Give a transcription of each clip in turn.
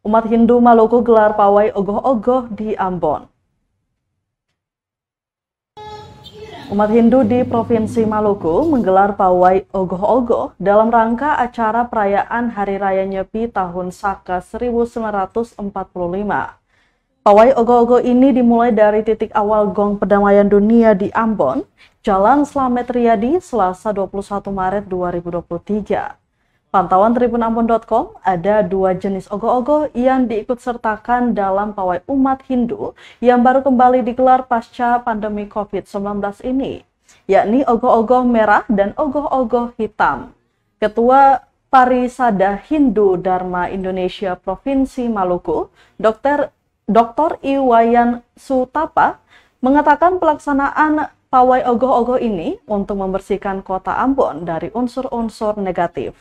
Umat Hindu Maluku gelar pawai ogoh-ogoh di Ambon. Umat Hindu di Provinsi Maluku menggelar pawai ogoh-ogoh dalam rangka acara perayaan Hari Raya Nyepi tahun Saka 1945. Pawai ogoh-ogoh ini dimulai dari titik awal Gong Perdamaian Dunia di Ambon, Jalan Slamet Riyadi, Selasa 21 Maret 2023. Pantauan tribunambon.com, ada 2 jenis ogoh-ogoh yang diikutsertakan dalam pawai umat Hindu yang baru kembali digelar pasca pandemi COVID-19 ini, yakni ogoh-ogoh merah dan ogoh-ogoh hitam. Ketua Parisada Hindu Dharma Indonesia Provinsi Maluku, Dr. Iwayan Sutapa, mengatakan pelaksanaan pawai ogoh-ogoh ini untuk membersihkan kota Ambon dari unsur-unsur negatif.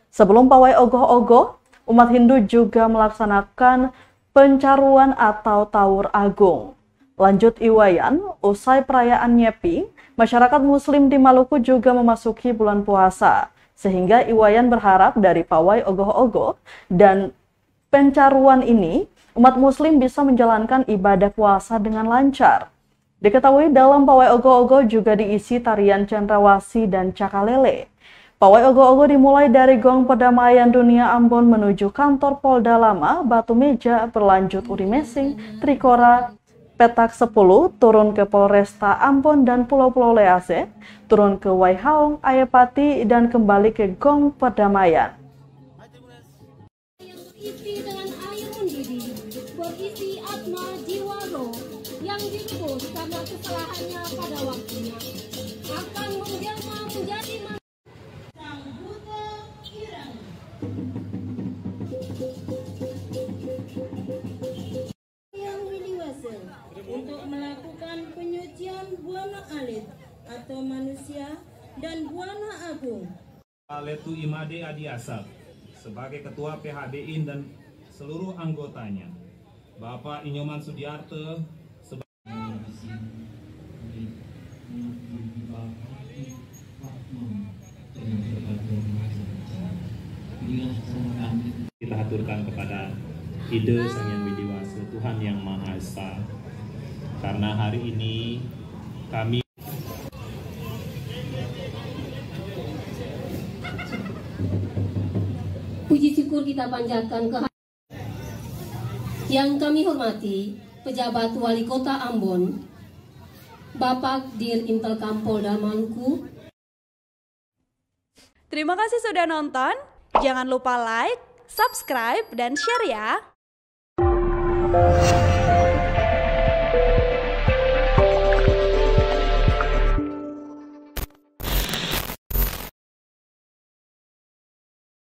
Sebelum pawai ogoh-ogoh, umat Hindu juga melaksanakan pencaruan atau tawur agung. Lanjut Iwayan, usai perayaan Nyepi, masyarakat muslim di Maluku juga memasuki bulan puasa, sehingga Iwayan berharap dari pawai ogoh-ogoh dan pencaruan ini, umat muslim bisa menjalankan ibadah puasa dengan lancar. Diketahui dalam pawai ogoh-ogoh juga diisi tarian cendrawasih dan cakalele. Pawai ogoh-ogoh dimulai dari Gong Perdamaian Dunia Ambon menuju kantor Polda Lama, Batu Meja, berlanjut Uri Mesing, Trikora, Petak 10, turun ke Polresta Ambon dan Pulau-Pulau Lease, turun ke Waihaong, Ayapati, dan kembali ke Gong Perdamaian. Berisi atma jiwa roh yang direbus karena kesalahannya pada waktunya akan menjelma menjadi sang buta irang. Yang widiwasa untuk melakukan penyucian buana alit atau manusia dan buana agung. Letu Imade Adiasap sebagai Ketua PHBIN dan seluruh anggotanya. Bapak Inyoman Sudiarte kita aturkan kepada ide Sang Yang Widiwasa, Tuhan Yang Maha Esa, karena hari ini kami Puji syukur kita panjatkan ke yang kami hormati pejabat Wali Kota Ambon, Bapak Dir Intelkam Polda Maluku. Terima kasih sudah nonton. Jangan lupa like, subscribe, dan share ya.